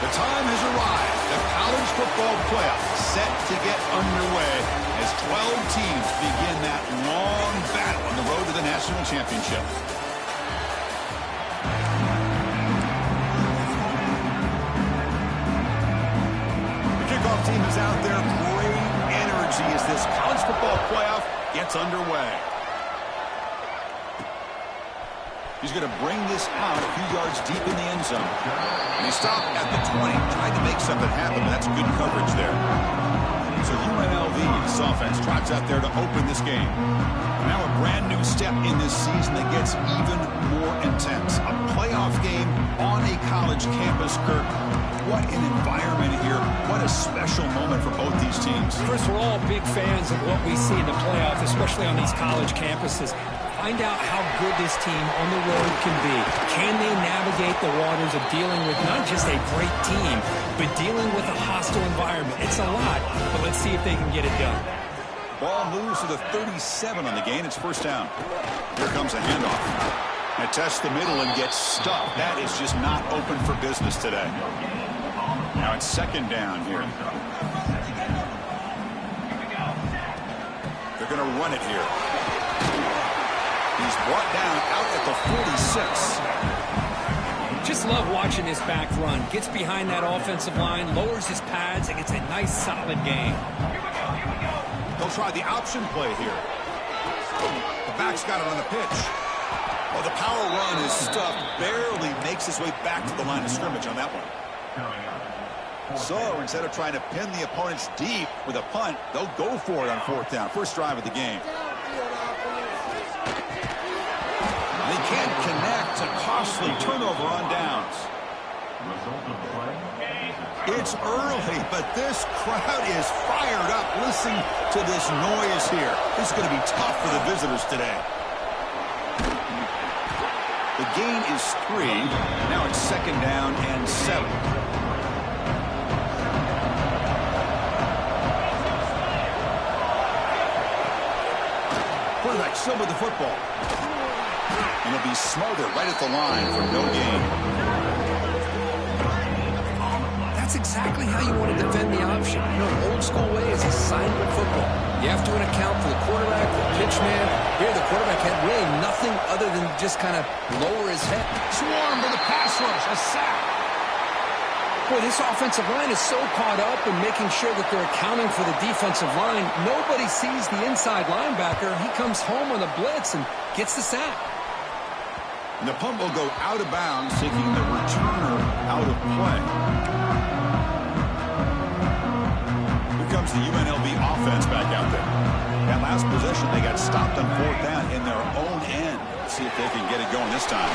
The time has arrived. The college football playoff set to get underway as 12 teams begin that long battle on the road to the national championship. The kickoff team is out there. Great energy as this college football playoff gets underway. He's going to bring this out a few yards deep in the end zone. And he stopped at the 20, trying to make something happen, but that's good coverage there. So UNLV's offense trots out there to open this game. Now a brand new step in this season that gets even more intense. A playoff game on a college campus, Kirk. What an environment here. What a special moment for both these teams. Chris, we're all big fans of what we see in the playoffs, especially on these college campuses. Find out how good this team on the road can be. Can they navigate the waters of dealing with not just a great team, but dealing with a hostile environment? It's a lot, but let's see if they can get it done. Ball moves to the 37 on the gain. It's first down. Here comes a handoff. They test the middle and get stuffed. That is just not open for business today. Now it's second down here. They're going to run it here. He's brought down out at the 46. Just love watching this back run. Gets behind that offensive line, lowers his pads, and gets a nice solid gain. They'll try the option play here. The back's got it on the pitch. Well, the power run is stuffed. Barely makes his way back to the line of scrimmage on that one. So instead of trying to pin the opponents deep with a punt, they'll go for it on fourth down. First drive of the game. They can't connect. A costly turnover on downs. It's early, but this crowd is fired up. Listen to this noise here. This is going to be tough for the visitors today. The gain is 3. Now it's second down and 7. Quarterback still with the football. And he'll be smothered right at the line for no gain. That's exactly how you want to defend the option. You know, old school way is assignment football. You have to account for the quarterback, the pitch man. Here, the quarterback had really nothing other than just kind of lower his head. Swarm with a pass rush, a sack. Boy, this offensive line is so caught up in making sure that they're accounting for the defensive line. Nobody sees the inside linebacker. He comes home on a blitz and gets the sack. And the punt will go out of bounds, taking the returner out of play. Here comes the UNLV offense back out there. That last possession, they got stopped on fourth down in their own end. Let's see if they can get it going this time.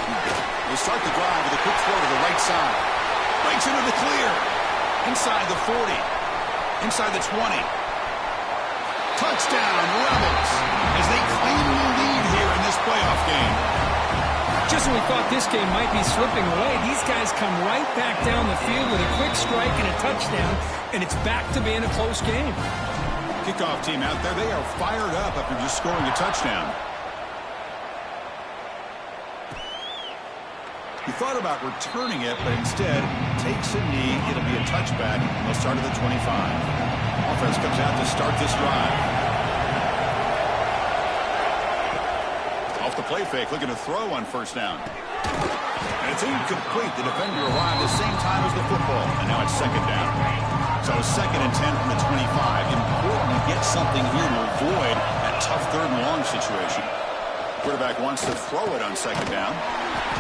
They start the drive with a quick throw to the right side. Breaks into the clear. Inside the 40. Inside the 20. Touchdown, Rebels, as they claim the lead here in this playoff game. Just when we thought this game might be slipping away, these guys come right back down the field with a quick strike and a touchdown, and it's back to being a close game. Kickoff team out there, they are fired up after just scoring a touchdown. He thought about returning it, but instead takes a knee. It'll be a touchback. They'll start at the 25. Offense comes out to start this drive. Off the play fake, looking to throw on first down. And it's incomplete. The defender arrived the same time as the football, and now it's second down. So second and 10 from the 25. Important to get something here to avoid that tough third and long situation. Quarterback wants to throw it on second down.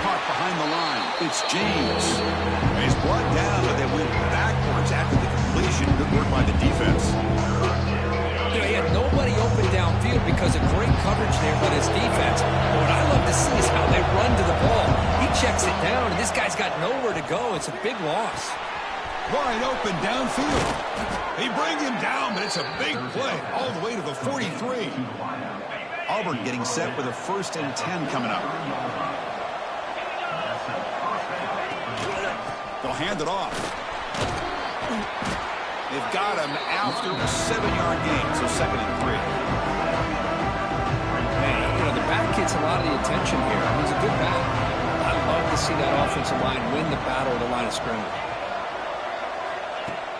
Caught behind the line. It's James. And he's brought down, but they went backwards after the completion. Good work by the defense. You know, he had nobody open downfield because of great coverage there by his defense. But what I love to see is how they run to the ball. He checks it down, and this guy's got nowhere to go. It's a big loss. Wide open downfield. They bring him down, but it's a big play all the way to the 43. Auburn getting set with a first and 10 coming up. They'll hand it off. They've got him after a 7-yard gain, so second and 3. Man, you know, the back gets a lot of the attention here. He's a good back. I love to see that offensive line win the battle at the line of scrimmage.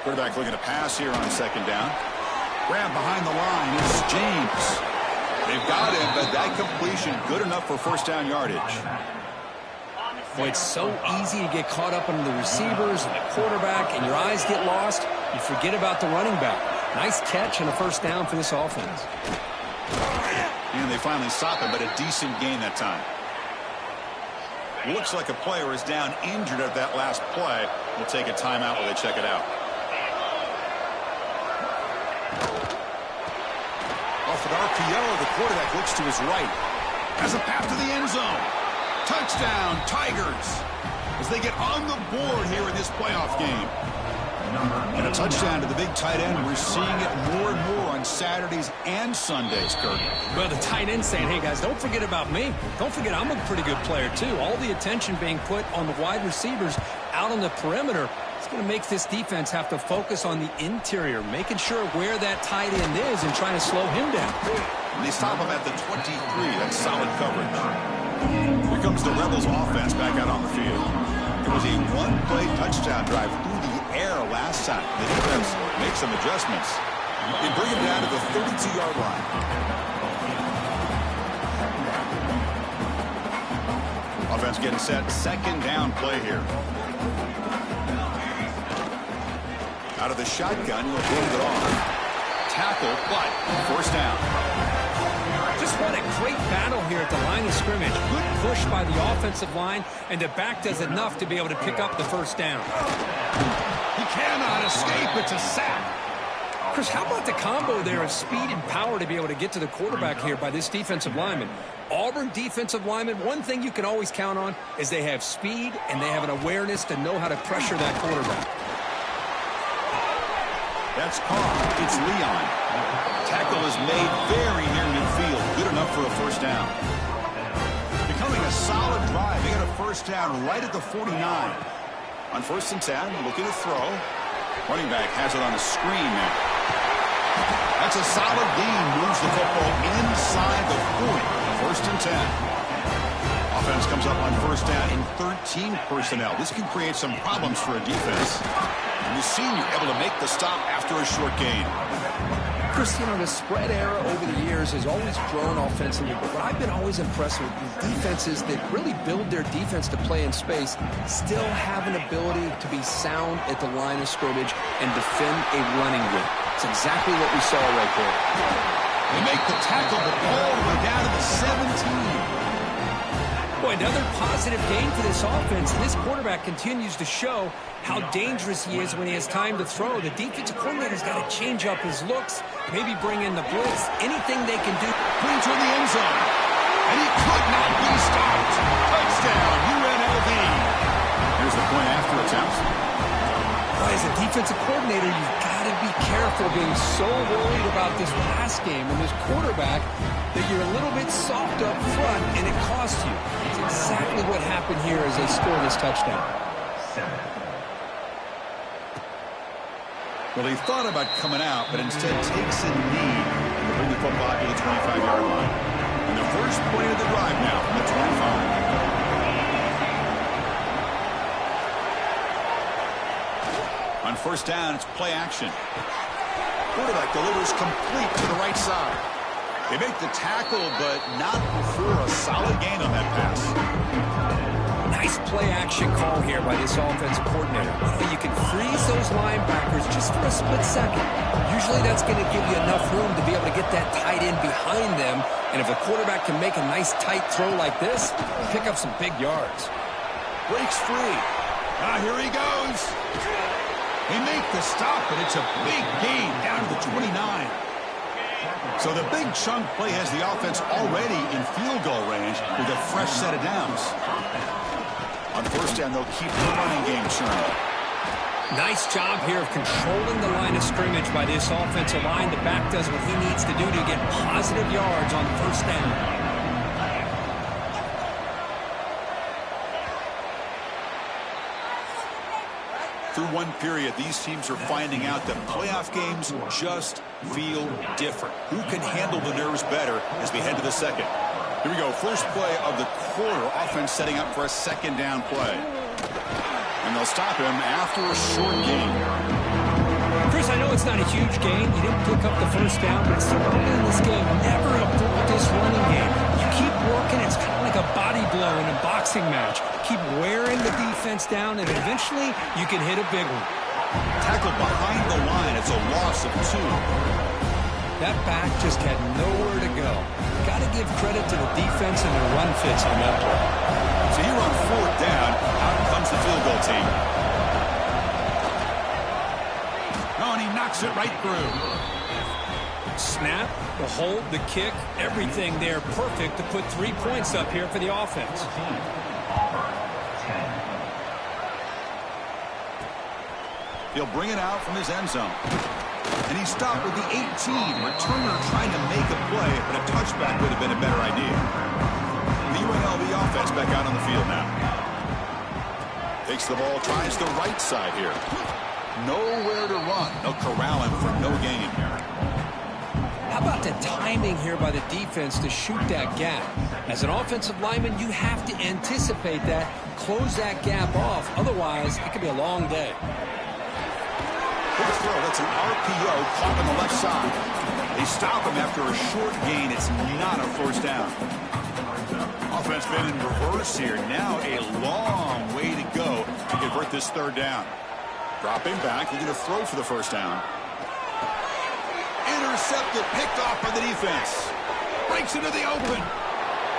Quarterback looking to pass here on second down. Grab behind the line is James. They've got him, but that completion good enough for first down yardage. Boy, it's so easy to get caught up on the receivers and the quarterback, and your eyes get lost. You forget about the running back. Nice catch and a first down for this offense. And they finally stop him, but a decent gain that time. Looks like a player is down injured at that last play. We'll take a timeout while they check it out. Off an RPO, the quarterback looks to his right. Has a path to the end zone. Touchdown, Tigers, as they get on the board here in this playoff game. And a touchdown to the big tight end. We're seeing it more and more on Saturdays and Sundays, Kurt. Well, the tight end saying, hey, guys, don't forget about me. Don't forget I'm a pretty good player, too. All the attention being put on the wide receivers out on the perimeter. It's going to make this defense have to focus on the interior, making sure where that tight end is and trying to slow him down. And they stop him at the 23. That's solid coverage. Here comes the Rebels offense back out on the field. It was a one-play touchdown drive through the air last time. The defense makes some adjustments. They bring him down to the 32-yard line. Offense getting set. Second down play here. Out of the shotgun, he'll hold it off. Tackle, but first down. Just what a great battle here at the line of scrimmage. Good push by the offensive line, and the back does enough to be able to pick up the first down. He cannot escape. It's a sack. Chris, how about the combo there of speed and power to be able to get to the quarterback here by this defensive lineman? Auburn defensive lineman, one thing you can always count on is they have speed and they have an awareness to know how to pressure that quarterback. That's caught. It's Leon. Tackle is made very near midfield. Good enough for a first down. Becoming a solid drive. They got a first down right at the 49. On first and 10, looking to throw. Running back has it on the screen now. That's a solid gain. Moves the football inside the 40. First and 10. Offense comes up on first down in 13 personnel. This can create some problems for a defense. And the senior able to make the stop after a short gain. Chris, you know, the spread era over the years has always grown offensively, but what I've been always impressed with is defenses that really build their defense to play in space still have an ability to be sound at the line of scrimmage and defend a running game. It's exactly what we saw right there. They make the tackle, but all the way down to the 17. Boy, another positive gain for this offense. This quarterback continues to show how dangerous he is when he has time to throw. The defensive coordinator's got to change up his looks, maybe bring in the blitz, anything they can do. Clean toward the end zone. And he could not be stopped. Touchdown, UNLV. Here's the point after attempt. Boy, as a defensive coordinator, you've got to be careful being so worried about this pass game and this quarterback that you're a little bit soft up front and it costs you. It's exactly what happened here as they score this touchdown. Well, he thought about coming out, but instead takes a knee to bring the football to the 25-yard line. And the first play of the drive now from the 25. On first down, it's play action. Quarterback delivers complete to the right side. They make the tackle, but not before a solid gain on that pass. Nice play-action call here by this offensive coordinator. You can freeze those linebackers just for a split second. Usually that's going to give you enough room to be able to get that tight end behind them. And if a quarterback can make a nice tight throw like this, pick up some big yards. Breaks free. Here he goes. They make the stop, but it's a big gain down to the 29. So the big chunk play has the offense already in field goal range with a fresh set of downs. On first down, they'll keep the running game churning. Nice job here of controlling the line of scrimmage by this offensive line. The back does what he needs to do to get positive yards on first down. Through one period, these teams are finding out that playoff games just feel different. Who can handle the nerves better as we head to the second? Here we go. First play of the quarter. Offense setting up for a second down play. And they'll stop him after a short gain. it's not a huge gain. You didn't pick up the first down, but it's still early in this game. Never abort this running game. You keep working. It's kind of like a body blow in a boxing match. Keep wearing the defense down, and eventually you can hit a big one. Tackled behind the line. It's a loss of 2. That back just had nowhere to go. Got to give credit to the defense and the run fits on that play. So here on 4th down, out comes the field goal team. Oh, and he knocks it right through. Snap, the hold, the kick, everything there perfect to put 3 points up here for the offense. He'll bring it out from his end zone. And he stopped with the 18. Returner trying to make a play, but a touchback would have been a better idea. The UNLV offense back out on the field now. Takes the ball, tries the right side here. Nowhere to run. They'll corral him for no gain here. How about the timing here by the defense to shoot that gap? As an offensive lineman, you have to anticipate that, close that gap off. Otherwise, it could be a long day. Quick throw. That's an RPO caught on the left side. They stop him after a short gain. It's not a first down. Offense been in reverse here. Now a long way to go to convert this 3rd down. Dropping back. Looking to throw for the first down. Intercepted. Picked off by the defense. Breaks into the open.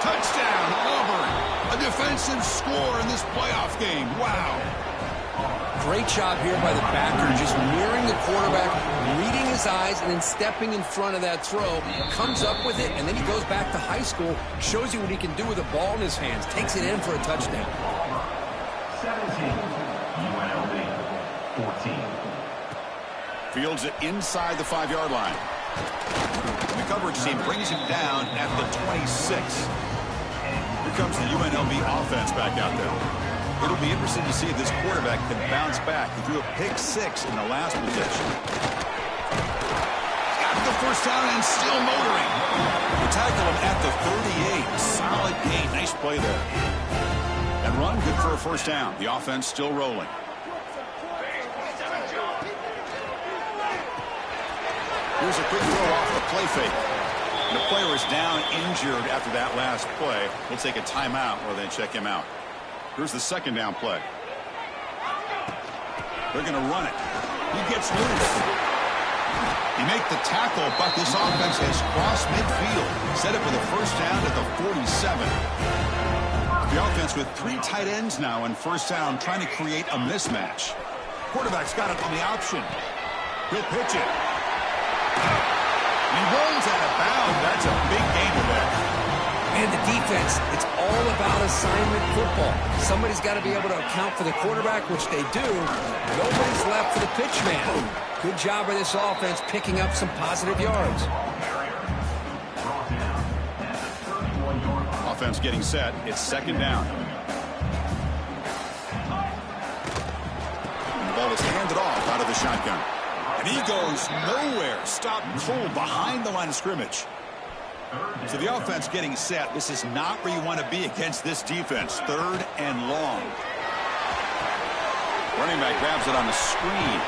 Touchdown, Auburn. A defensive score in this playoff game. Wow. Great job here by the backer, just mirroring the quarterback, reading his eyes, and then stepping in front of that throw. Comes up with it, and then he goes back to high school, shows you what he can do with a ball in his hands, takes it in for a touchdown. 17, UNLV, 14. Fields it inside the 5-yard line. And the coverage team brings him down at the 26. Here comes the UNLV offense back out there. It'll be interesting to see if this quarterback can bounce back. He threw a pick-6 in the last possession. Got the first down and still motoring. We tackle him at the 38. Solid gain. Nice play there. And run good for a first down. The offense still rolling. Here's a quick throw off the play fake. The player is down injured after that last play. We'll take a timeout while they check him out. Here's the 2nd down play. They're going to run it. He gets loose. He makes the tackle, but this offense has crossed midfield. Set up with a first down at the 47. The offense with 3 tight ends now in first down, trying to create a mismatch. Quarterback's got it on the option. He'll pitch it. He rolls out of bounds. That's a big gainer there. And the defense, it's all about assignment football. Somebody's got to be able to account for the quarterback, which they do. Nobody's left for the pitch man. Good job by this offense picking up some positive yards. Offense getting set. It's 2nd down. And the ball is handed off out of the shotgun. And he goes nowhere. Stopped cold behind the line of scrimmage. So the offense getting set. This is not where you want to be against this defense. 3rd and long. Running back grabs it on the screen.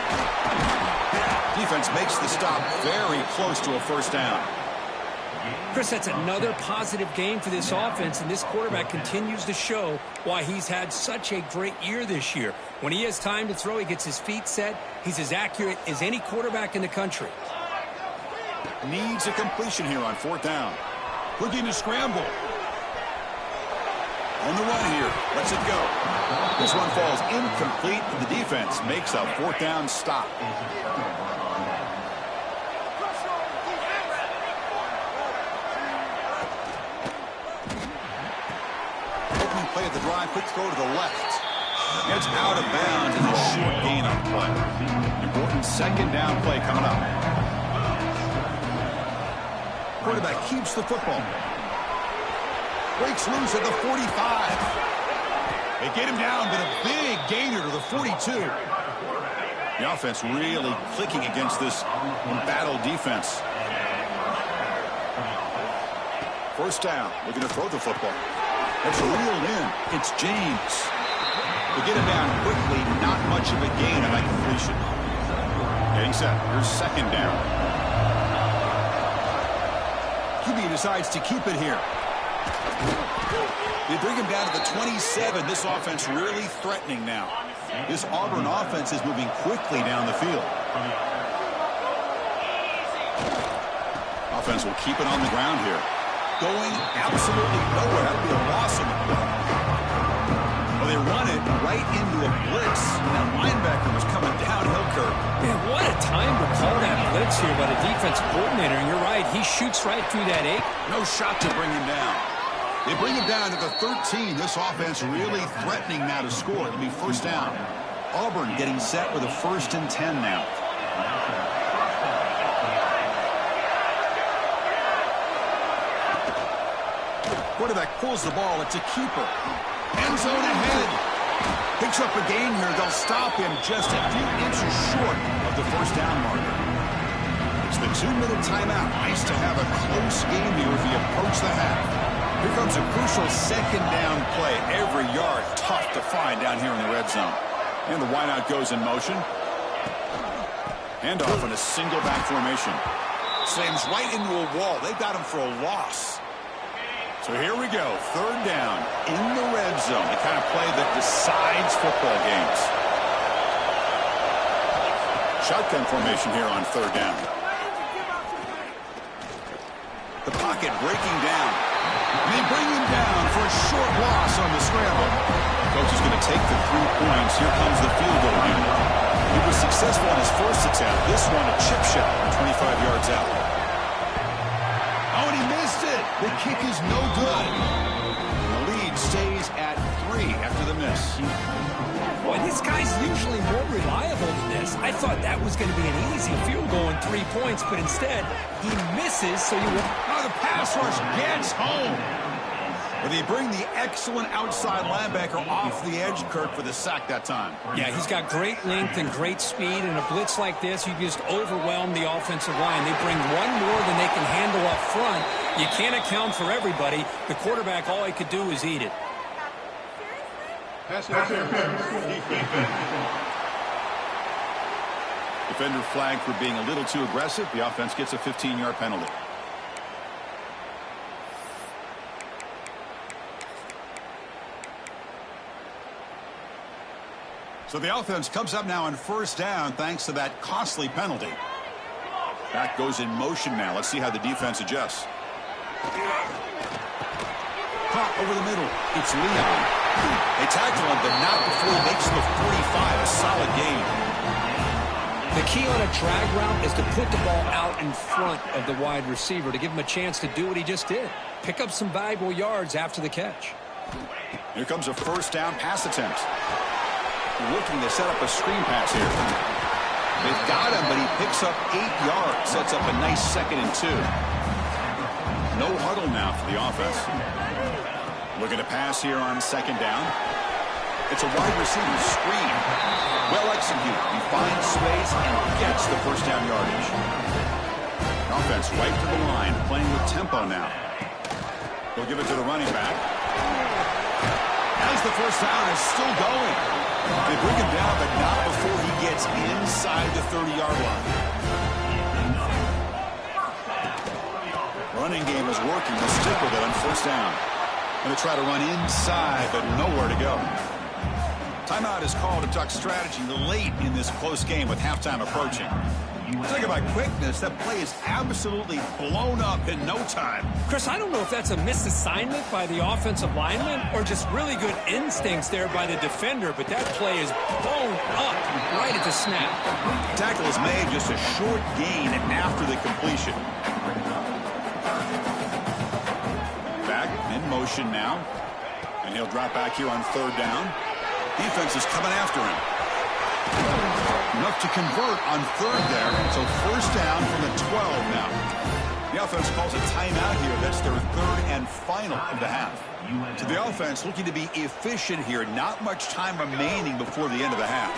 Defense makes the stop very close to a first down. Chris, that's another positive game for this offense, and this quarterback continues to show why he's had such a great year this year. When he has time to throw, he gets his feet set. He's as accurate as any quarterback in the country. Needs a completion here on 4th down. Looking to scramble. On the run here. Lets it go. This one falls incomplete, and the defense makes a 4th down stop. Opening play at the drive. Quick throw to the left. It's out of bounds and a short gain on the play. Important 2nd down play coming up. Quarterback keeps the football. Breaks loose at the 45. They get him down, but a big gainer to the 42. The offense really clicking against this embattled defense. First down, looking to throw the football. That's reeled in. It's James. They get him down quickly, not much of a gain on that completion. Getting set. Here's second down. QB decides to keep it here. They bring him down to the 27. This offense really threatening now. This Auburn offense is moving quickly down the field. Offense will keep it on the ground here. Going absolutely nowhere. That would be a loss in the play. Well, they run it right into a blitz. And that linebacker was coming downhill curve. Man, what a time to call that blitz here by the defensive coordinator. And you're right, he shoots right through that 8. No shot to bring him down. They bring him down to the 13. This offense really threatening now to score. It'll be first down. Auburn getting set with a 1st and 10 now. Quarterback pulls the ball. It's a keeper. End zone ahead. Picks up a gain here. They'll stop him just a few inches short of the first down marker. It's the 2-minute timeout. Nice to have a close game here as we approach the half. Here comes a crucial second down play. Every yard tough to find down here in the red zone. And the wideout goes in motion. Handoff in a single back formation. Slams right into a wall. They got him for a loss. So here we go. 3rd down in the red zone. The kind of play that decides football games. Shotgun formation here on 3rd down. The pocket breaking down. And they bring him down for a short loss on the scramble. Coach is going to take the 3 points. Here comes the field goal unit. He was successful in his first attempt. This one a chip shot from 25 yards out. Oh, and he missed it. The kick is no good. The lead stays at 3 after the miss. Boy, this guy's usually more reliable than this. I thought that was going to be an easy field goal in 3 points, but instead he misses, so you will... Oh, the pass rush gets home. But they bring the excellent outside linebacker off the edge, Kirk, for the sack that time. Yeah, he's got great length and great speed. In a blitz like this, you just overwhelm the offensive line. They bring one more than they can handle up front. You can't account for everybody. The quarterback, all he could do is eat it. Defender flagged for being a little too aggressive. The offense gets a 15-yard penalty. So the offense comes up now on 1st down thanks to that costly penalty. Back goes in motion now. Let's see how the defense adjusts. Caught over the middle. It's Leon. They tackle him, but not before he makes the 45. A solid gain. The key on a drag route is to put the ball out in front of the wide receiver to give him a chance to do what he just did. Pick up some valuable yards after the catch. Here comes a 1st down pass attempt. Looking to set up a screen pass here. They've got him, but he picks up 8 yards. Sets up a nice 2nd and 2. No huddle now for the offense. Looking to pass here on 2nd down. It's a wide receiver screen. Well executed. He finds space and gets the 1st down yardage. Offense right to the line, playing with tempo now. They'll give it to the running back. As the 1st down is still going. They bring him down, but not before he gets inside the 30-yard line. Running game is working. They'll stick with it on 1st down. Going to try to run inside, but nowhere to go. Timeout is called to duck strategy late in this close game with halftime approaching. Talk about quickness. That play is absolutely blown up in no time. Chris, I don't know if that's a misassignment by the offensive lineman or just really good instincts there by the defender, but that play is blown up right at the snap. Tackle is made just a short gain after the completion. Back in motion now, and he'll drop back here on 3rd down. Defense is coming after him. Enough to convert on 3rd there. So 1st down from the 12 now. The offense calls a timeout here. That's their 3rd and final of the half. So the offense looking to be efficient here. Not much time remaining before the end of the half.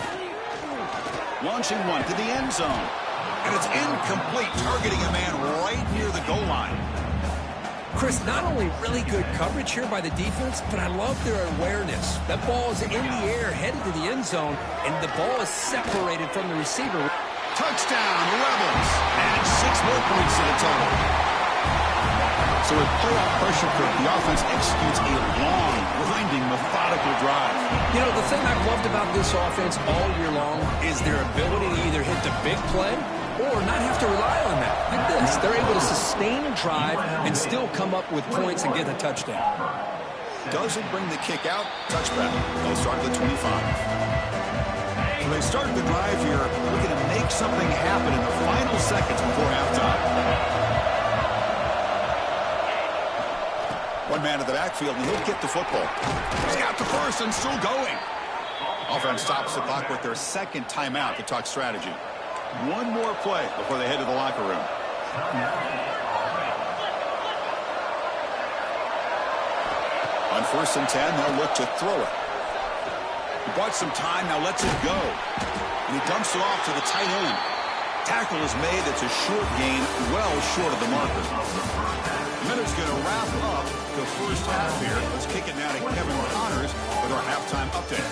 Launching one to the end zone. And it's incomplete, targeting a man right near the goal line. Chris, not only really good coverage here by the defense, but I love their awareness. That ball is in the air, headed to the end zone, and the ball is separated from the receiver. Touchdown, Rebels. And 6 more points to the total. So with playoff pressure cooked, the offense executes a long, winding, methodical drive. You know, the thing I've loved about this offense all year long is their ability to either hit the big play or not have to rely on that. Like this, they're able to sustain a drive and still come up with points and get a touchdown. Doesn't bring the kick out. Touchback. They'll start at the 25. So they start the drive here looking to make something happen in the final seconds before halftime. One man in the backfield, and he'll get the football. He's got the first and still going. Offense stops the clock with their second timeout to talk strategy. One more play before they head to the locker room. On 1st and 10, they'll look to throw it. He bought some time, now lets it go. And he dumps it off to the tight end. Tackle is made. It's a short gain, well short of the marker. The minute's going to wrap up the first half here. Let's kick it now to Kevin Connors with our halftime update.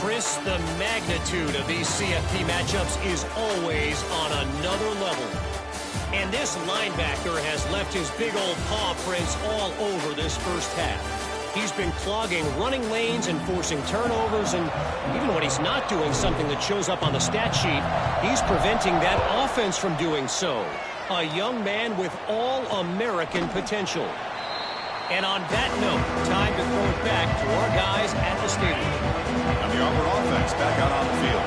Chris, the magnitude of these CFP matchups is always on another level. And this linebacker has left his big old paw prints all over this first half. He's been clogging running lanes and forcing turnovers, and even when he's not doing something that shows up on the stat sheet, he's preventing that offense from doing so. A young man with all-American potential. And on that note, time to throw it back to our guys at the stadium. And the Auburn offense back out on the field.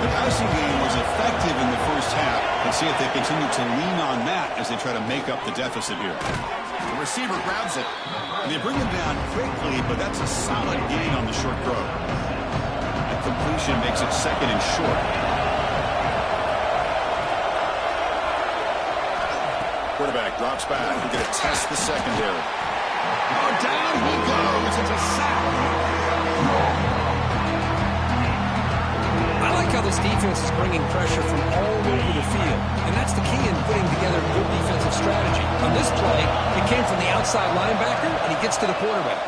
The passing game was effective in the first half. Let's see if they continue to lean on that as they try to make up the deficit here. The receiver grabs it. And they bring him down quickly, but that's a solid gain on the short throw. And completion makes it 2nd and short. Quarterback drops back. We're going to test the secondary. Oh, down he goes. It's a sack. I like how this defense is bringing pressure from all over the field, and that's the key in putting together good defensive strategy. On this play, it came from the outside linebacker, and he gets to the quarterback.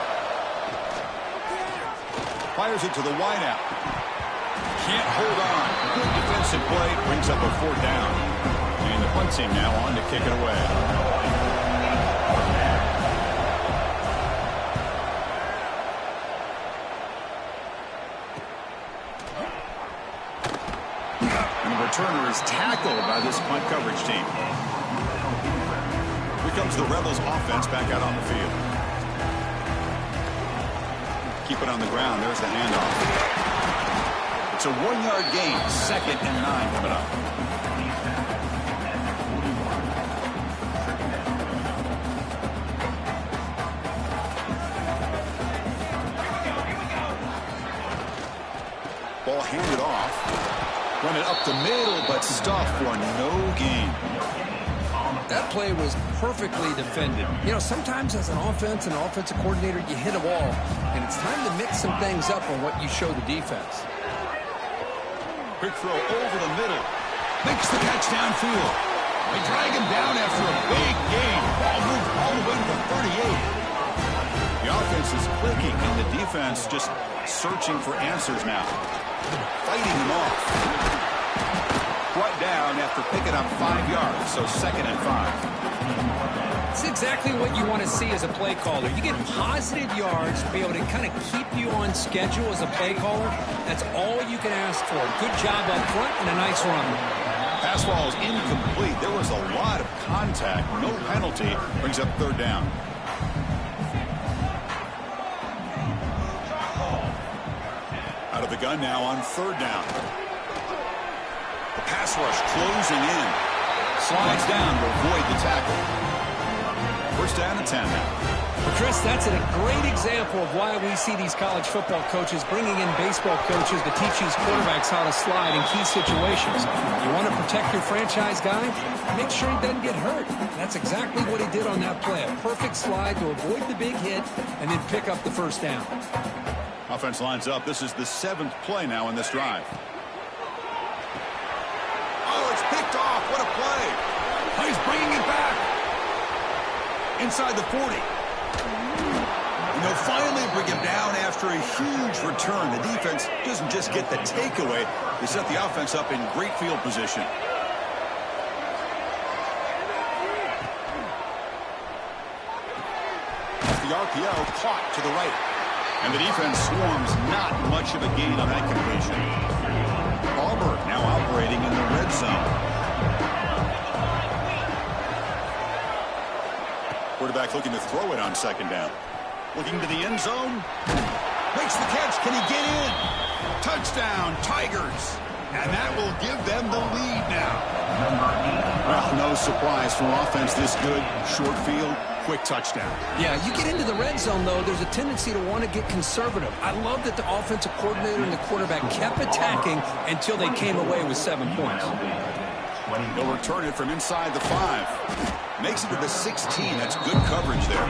Fires it to the wideout. Can't hold on. Good defensive play. Brings up a 4th down. And the punt team now on to kick it away. Returner is tackled by this punt coverage team. Here comes the Rebels offense back out on the field. Keep it on the ground. There's the handoff. It's a 1-yard gain. 2nd and 9 coming up. Ball handed off. Run it up the middle, but stuffed for no gain. That play was perfectly defended. You know, sometimes as an offensive coordinator, you hit a wall, and it's time to mix some things up on what you show the defense. Quick throw over the middle. Makes the catch downfield. They drag him down after a big gain. Ball moved all the way to the 38. The offense is clicking, and the defense just searching for answers now. Fighting them off. Brought down after picking up 5 yards, so 2nd and 5. It's exactly what you want to see as a play caller. You get positive yards to be able to kind of keep you on schedule as a play caller. That's all you can ask for. Good job up front and a nice run. Pass ball is incomplete. There was a lot of contact. No penalty. Brings up 3rd down. Out of the gun now on 3rd down. The pass rush closing in. Slides down to avoid the tackle. 1st down and 10 now. Well, Chris, that's a great example of why we see these college football coaches bringing in baseball coaches to teach these quarterbacks how to slide in key situations. You want to protect your franchise guy? Make sure he doesn't get hurt. That's exactly what he did on that play. A perfect slide to avoid the big hit and then pick up the 1st down. Offense lines up. This is the 7th play now in this drive. Oh, it's picked off. What a play. He's bringing it back. Inside the 40. And And they'll finally bring him down after a huge return. The defense doesn't just get the takeaway. They set the offense up in great field position. The RPO caught to the right. And the defense swarms not much of a gain on that completion. Auburn now operating in the red zone. Quarterback looking to throw it on second down. Looking to the end zone. Makes the catch. Can he get in? Touchdown, Tigers. And that will give them the lead now. Well, no surprise from offense this good. Short field, quick touchdown. Yeah, you get into the red zone, though, there's a tendency to want to get conservative. I love that the offensive coordinator and the quarterback kept attacking until they came away with 7 points. He'll return it from inside the 5. Makes it to the 16. That's good coverage there.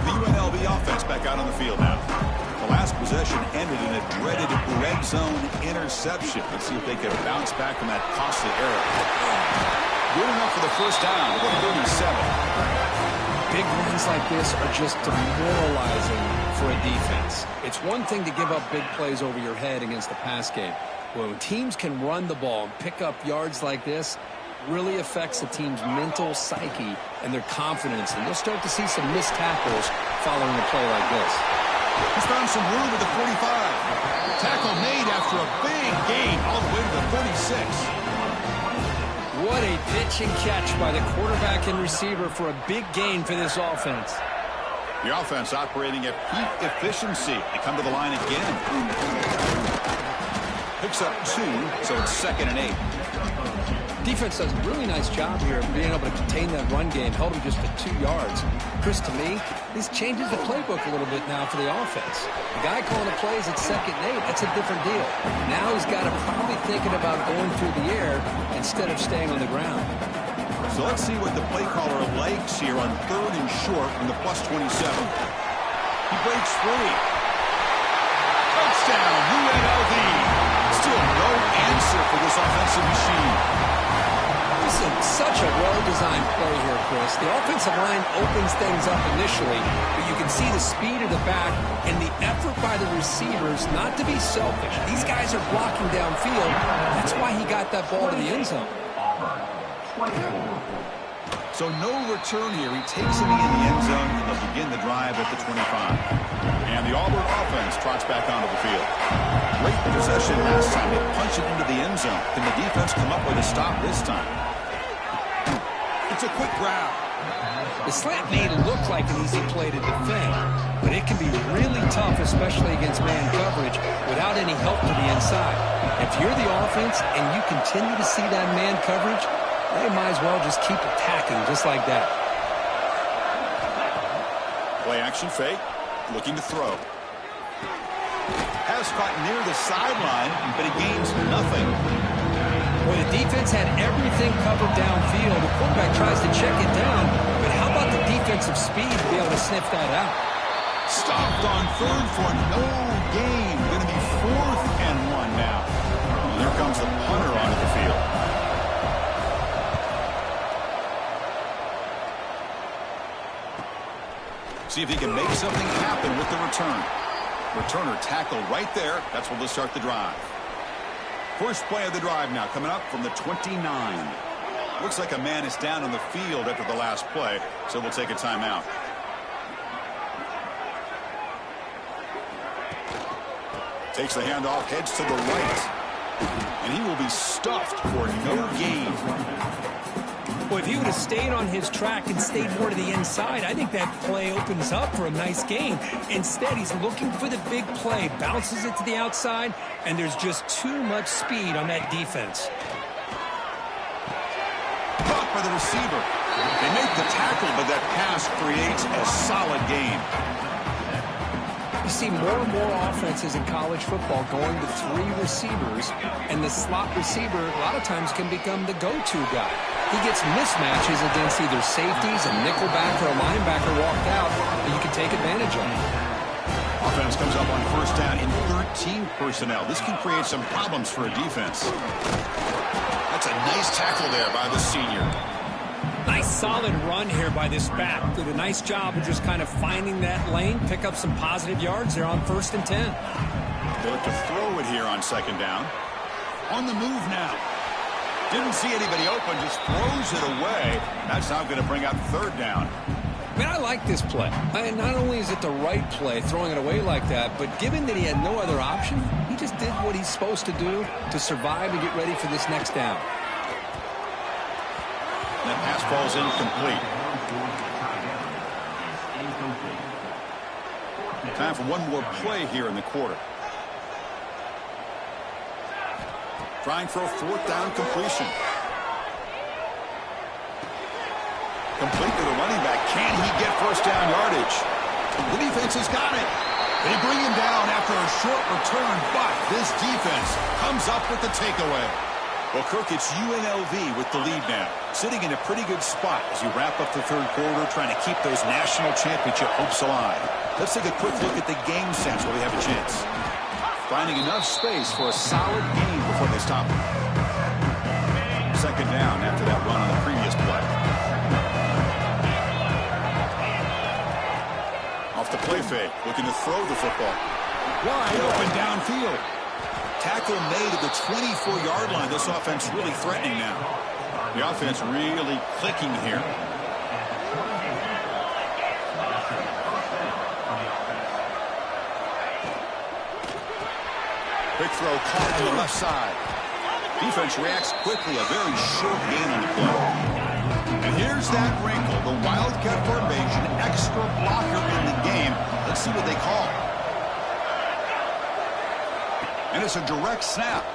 The UNLV offense back out on the field now. The last possession ended in a dreaded red zone interception. Let's see if they can bounce back from that costly error. Good enough for the first down with a 37. Big runs like this are just demoralizing for a defense. It's one thing to give up big plays over your head against the pass game. When teams can run the ball and pick up yards like this, really affects the team's mental psyche and their confidence. And you'll start to see some missed tackles following a play like this. He's found some room at the 45. Tackle made after a big gain all the way to the 36. What a pitch and catch by the quarterback and receiver for a big gain for this offense. The offense operating at peak efficiency. They come to the line again. Picks up 2, so it's 2nd and 8. Defense does a really nice job here of being able to contain that run game, held him just to 2 yards. Chris, to me, this changes the playbook a little bit now for the offense. The guy calling the plays at 2nd and 8, that's a different deal. Now he's got to probably thinking about going through the air instead of staying on the ground. So let's see what the play caller likes here on 3rd and short from the +27. He breaks free. Touchdown, UNLV. Still no answer for this offensive machine. This is such a well-designed play here, Chris. The offensive line opens things up initially, but you can see the speed of the back and the effort by the receivers not to be selfish. These guys are blocking downfield. That's why he got that ball to the end zone. So no return here. He takes it in the end zone, and they'll begin the drive at the 25. And the Auburn offense trots back onto the field. Great possession last time. They punch it into the end zone. Can the defense come up with a stop this time? It's a quick grab. The slant may look like an easy play to defend, but it can be really tough, especially against man coverage, without any help to the inside. If you're the offense and you continue to see that man coverage, they might as well just keep attacking just like that. Play action fake. Looking to throw. Pass caught near the sideline, but he gains nothing. When the defense had everything covered downfield, the quarterback tries to check it down, but how about the defensive speed to be able to sniff that out? Stopped on 3rd for no gain. Going to be 4th and 1 now. And here comes the punter onto the field. See if he can make something happen with the return. Returner tackled right there. That's where they'll start the drive. First play of the drive now coming up from the 29. Looks like a man is down on the field after the last play, so we'll take a timeout. Takes the handoff, heads to the right. And he will be stuffed for no gain. Well, if he would have stayed on his track and stayed more to the inside, I think that play opens up for a nice gain. Instead, he's looking for the big play, bounces it to the outside, and there's just too much speed on that defense. Caught by the receiver. They make the tackle, but that pass creates a solid gain. You see more and more offenses in college football going to 3 receivers, and the slot receiver a lot of times can become the go-to guy. He gets mismatches against either safeties, a nickelback, or a linebacker walked out that you can take advantage of. Offense comes up on first down in 13 personnel. This can create some problems for a defense. That's a nice tackle there by the senior. Nice solid run here by this back. Did a nice job of just kind of finding that lane, pick up some positive yards there on 1st and 10. They look to throw it here on 2nd down. On the move now. Didn't see anybody open, just throws it away. That's now going to bring up 3rd down. Man, I like this play. Not only is it the right play, throwing it away like that, but given that he had no other option, he just did what he's supposed to do to survive and get ready for this next down. That pass falls incomplete. Time for one more play here in the quarter. Trying for a 4th down completion. Complete to the running back. Can he get 1st down yardage? The defense has got it. They bring him down after a short return, but this defense comes up with the takeaway. Well, Kirk, it's UNLV with the lead now, sitting in a pretty good spot as you wrap up the 3rd quarter, trying to keep those national championship hopes alive. Let's take a quick look at the game sense while we have a chance. Finding enough space for a solid gain before they stop it. 2nd down after that run on the previous play. Off the play fake, looking to throw the football. Wide open downfield. Tackle made at the 24-yard line. This offense really threatening now. The offense really clicking here. Quick throw caught to the left side. Defense reacts quickly. A very short gain on the play. And here's that wrinkle. The Wildcat formation, extra blocker in the game. Let's see what they call. And it's a direct snap.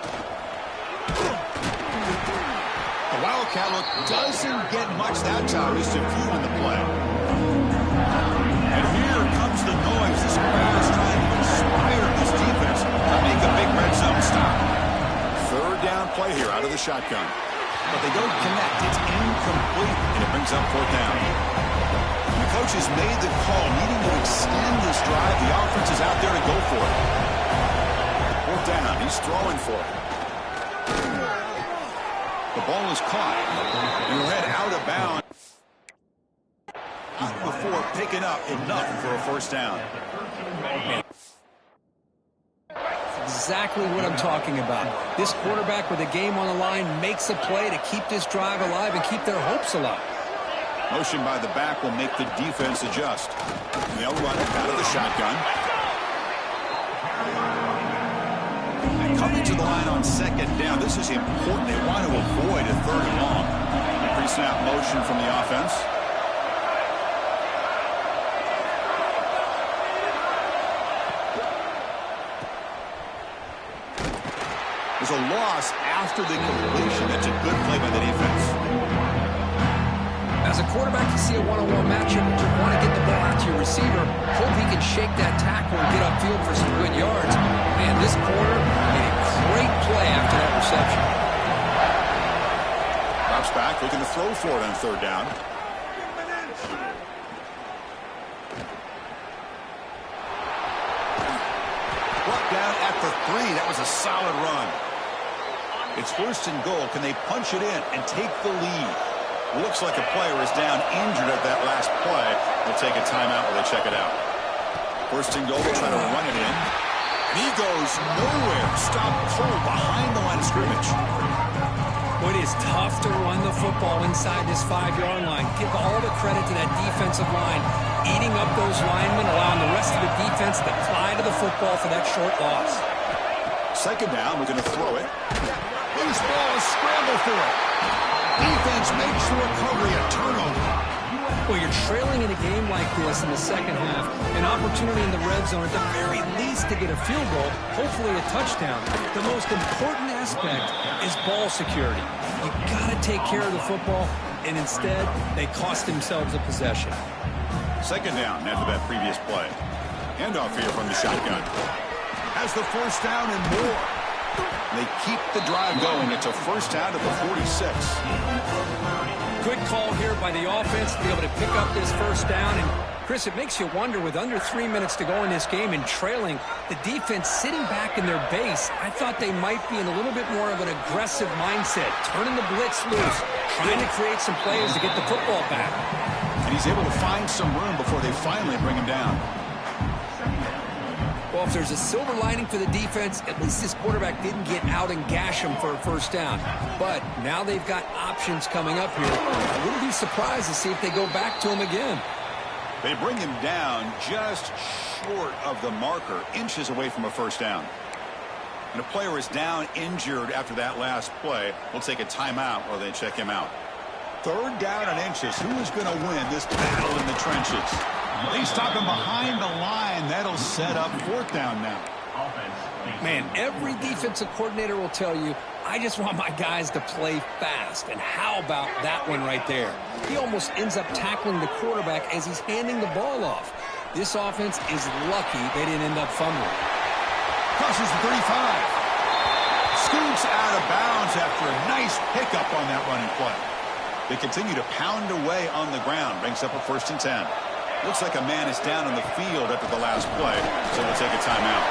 The Wildcat look doesn't get much that time. Just a few in the play. And here comes the noise. This crowd is trying to inspire this defense to make a big red zone stop. 3rd down play here out of the shotgun. But they don't connect. It's incomplete, and it brings up 4th down. The coach has made the call, needing to extend this drive. The offense is out there to go for it. 4th down. He's throwing for it. The ball is caught. He'll head out of bounds before picking up enough for a 1st down. Exactly what I'm talking about. This quarterback with a game on the line makes a play to keep this drive alive and keep their hopes alive. Motion by the back will make the defense adjust. They'll run it out of the shotgun. And coming to the line on 2nd down. This is important. They want to avoid a 3rd and long. Pre-snap motion from the offense. There's a loss after the completion. That's a good play by the defense. As a quarterback, you see a one-on-one matchup, you want to get the ball out to your receiver, hope he can shake that tackle and get upfield for some good yards. Man, this corner made a great play after that reception. Drops back, looking to throw for it on 3rd down. Brought down at the 3. That was a solid run. It's 1st and goal. Can they punch it in and take the lead? Looks like a player is down injured at that last play. They'll take a timeout while they check it out. 1st and goal. They try to run it in. And he goes nowhere. Stop cold behind the line of scrimmage. It is tough to run the football inside this 5-yard line. Give all the credit to that defensive line, eating up those linemen, allowing the rest of the defense to fly to the football for that short loss. 2nd down. We're going to throw it. Loose ball, a scramble for it. Defense makes the recovery a turnover. Well, you're trailing in a game like this in the 2nd half. An opportunity in the red zone at the very least to get a field goal, hopefully a touchdown. The most important aspect is ball security. You got to take care of the football, and instead, they cost themselves a possession. 2nd down after that previous play. Handoff here from the shotgun. Has the 1st down and more. They keep the drive going. It's a 1st down at the 46. Good call here by the offense to be able to pick up this 1st down and Chris, it makes you wonder, with under 3 minutes to go in this game and trailing, the defense sitting back in their base, I thought they might be in a little bit more of an aggressive mindset, turning the blitz loose, trying to create some plays to get the football back. And he's able to find some room before they finally bring him down. Well, if there's a silver lining for the defense, at least this quarterback didn't get out and gash him for a first down. But now they've got options coming up here. I wouldn't be surprised to see if they go back to him again. They bring him down just short of the marker, inches away from a first down. And a player is down injured after that last play. We'll take a timeout while they check him out. Third down and inches. Who is going to win this battle in the trenches? They stop him behind the line. That'll set up fourth down now. Man, every defensive coordinator will tell you, I just want my guys to play fast. And how about that one right there? He almost ends up tackling the quarterback as he's handing the ball off. This offense is lucky they didn't end up fumbling. Crosses the 35. Scoots out of bounds after a nice pickup on that running play. They continue to pound away on the ground. Brings up a 1st and 10. Looks like a man is down on the field after the last play, so we'll take a timeout.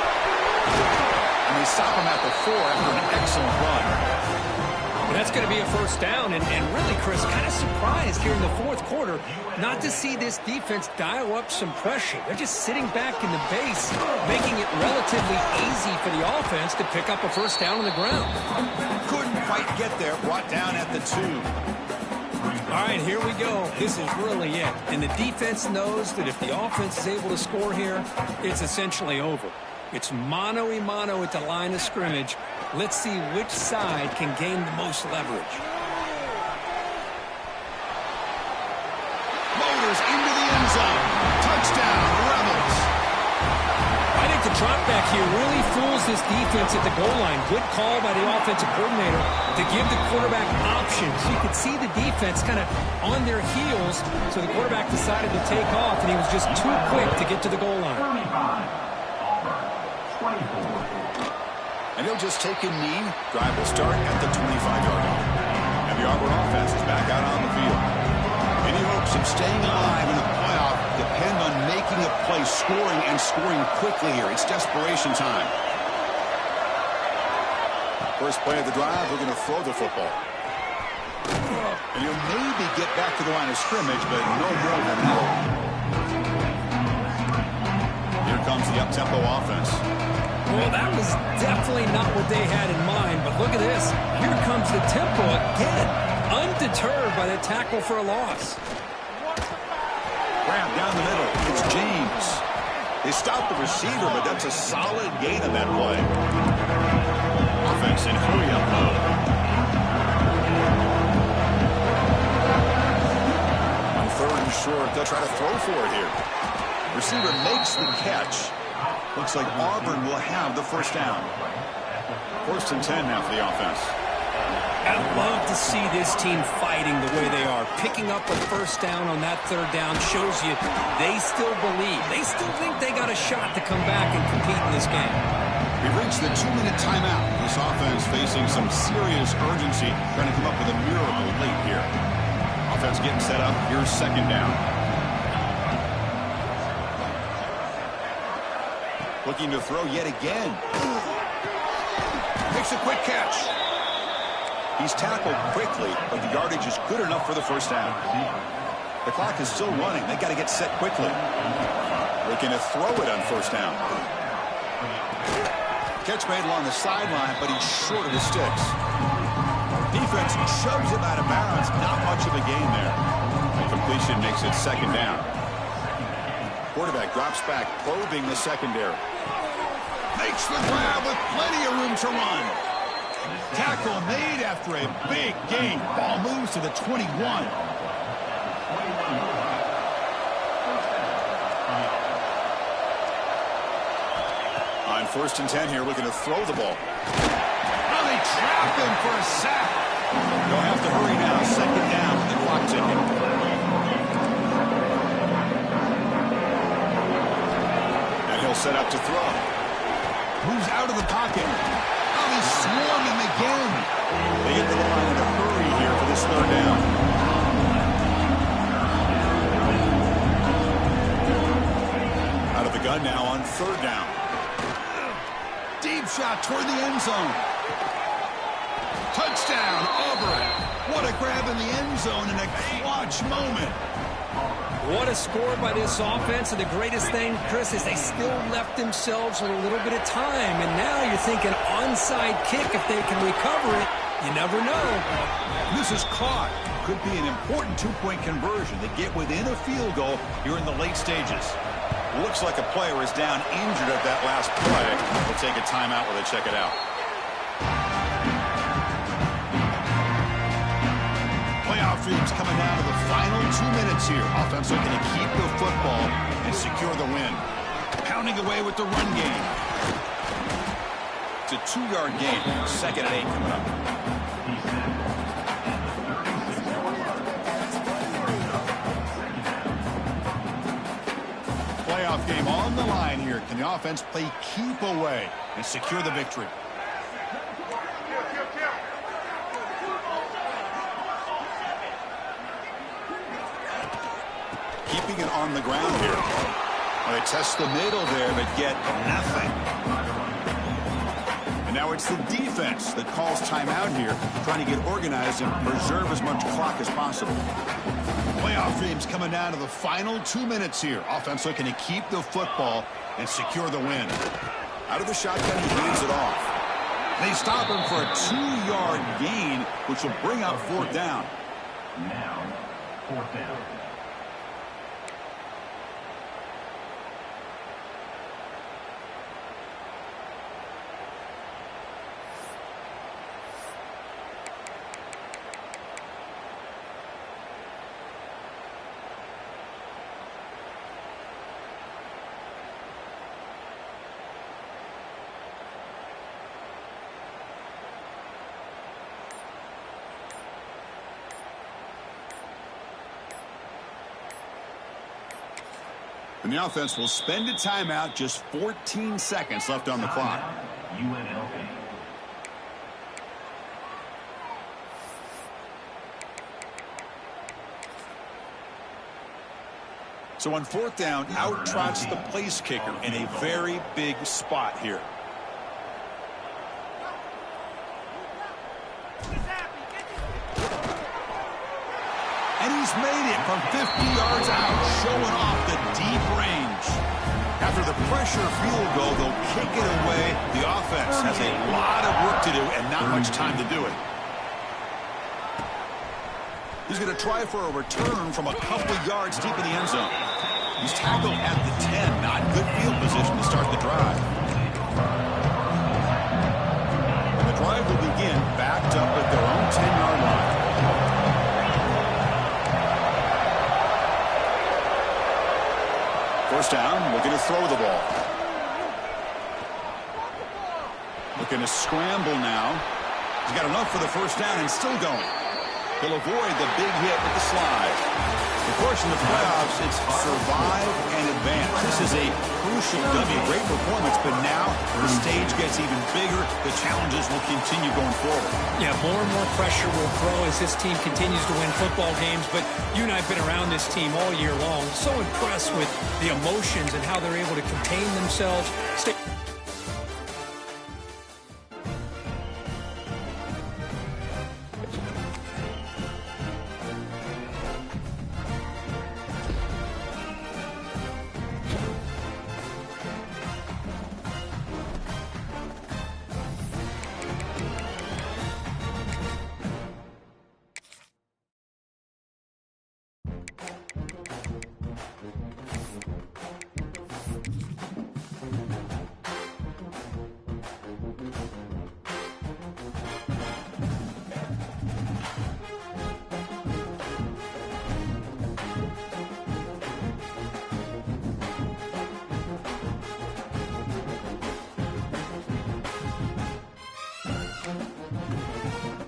And they stop him at the 4 after an excellent run. Well, that's going to be a first down, and really, Chris, kind of surprised here in the fourth quarter not to see this defense dial up some pressure. They're just sitting back in the base, making it relatively easy for the offense to pick up a first down on the ground. Couldn't quite get there, brought down at the 2. All right, here we go. This is really it. And the defense knows that if the offense is able to score here, it's essentially over. It's mano-a-mano at the line of scrimmage. Let's see which side can gain the most leverage. Motors into the end zone. Touchdown, Rebels. I think the drop back here really fools this defense at the goal line. Good call by the offensive coordinator to give the quarterback options. You could see the defense kind of on their heels, so the quarterback decided to take off, and he was just too quick to get to the goal line. And he'll just take a knee. Drive will start at the 25-yard line. And the Auburn offense is back out on the field. Any hopes of staying alive in the playoff depend on making a play, scoring, and scoring quickly here. It's desperation time. First play of the drive, we're going to throw the football. And he'll maybe get back to the line of scrimmage, but no more than that. Here comes the up-tempo offense. Well, that was definitely not what they had in mind, but look at this. Here comes the tempo again, undeterred by the tackle for a loss. Grab down the middle. It's James. They stopped the receiver, but that's a solid gain on that play. Offense in hurry-up mode. On 3rd and short, they'll try to throw for it here. Receiver makes the catch. Looks like Auburn will have the first down. 1st and 10 now for the offense. I'd love to see this team fighting the way they are. Picking up a first down on that 3rd down shows you they still believe. They still think they got a shot to come back and compete in this game. We've reached the 2-minute timeout. This offense facing some serious urgency, trying to come up with a miracle late here. Offense getting set up. Here's 2nd down. Looking to throw yet again. Makes a quick catch. He's tackled quickly, but the yardage is good enough for the first down. The clock is still running. They got to get set quickly. Looking to throw it on 1st down. Catch made along the sideline, but he's short of the sticks. Defense shoves him out of bounds. Not much of a gain there. The completion makes it 2nd down. Quarterback drops back, probing the secondary. Makes the grab with plenty of room to run. Tackle made after a big gain. Ball moves to the 21. On 1st and 10 here, looking to throw the ball. Oh, they trap him for a sack. Don't have to hurry now. 2nd down with the clock ticking. He'll set up to throw. Moves out of the pocket. Oh, they swarm him again. They get to the line in a hurry here for this 3rd down. third down. Deep shot toward the end zone. Touchdown, Auburn. What a grab in the end zone in a clutch moment. What a score by this offense, and the greatest thing, Chris, is they still left themselves with a little bit of time, and now you're thinking onside kick if they can recover it. You never know. This is caught. Could be an important two-point conversion to get within a field goal here in the late stages. Looks like a player is down injured at that last play. We'll take a timeout while they check it out. Playoff dreams coming down to the final 2 minutes here. Offense looking to keep the football and secure the win. Pounding away with the run game. It's a 2-yard gain. 2nd and 8 coming up. Playoff game on the line here. Can the offense play keep away and secure the victory? Keeping it on the ground here. Well, they test the middle there, but get nothing. And now it's the defense that calls timeout here, trying to get organized and preserve as much clock as possible. Playoff dreams coming down to the final 2 minutes here. Offense looking to keep the football and secure the win. Out of the shotgun, he hands it off. They stop him for a 2-yard gain, which will bring up 4th down. Now, 4th down. And the offense will spend a timeout, just 14 seconds left on the clock. UNLV. So on 4th down, out trots the place kicker in a very big spot here. And he's made it from 50 yards out, showing off the deep range. After the pressure field goal, they'll kick it away. The offense has a lot of work to do and not much time to do it. He's going to try for a return from a couple yards deep in the end zone. He's tackled at the 10. Not good field position to start the drive. And the drive will begin backed up at their own 10-yard line. First down, looking to throw the ball. Looking to scramble now. He's got enough for the first down and still going. He'll avoid the big hit with the slide. Of course, in the playoffs, it's survive and advance. This is a crucial W. Great performance, but now the stage gets even bigger. The challenges will continue going forward. Yeah, more and more pressure will grow as this team continues to win football games, but you and I have been around this team all year long. So impressed with the emotions and how they're able to contain themselves, stay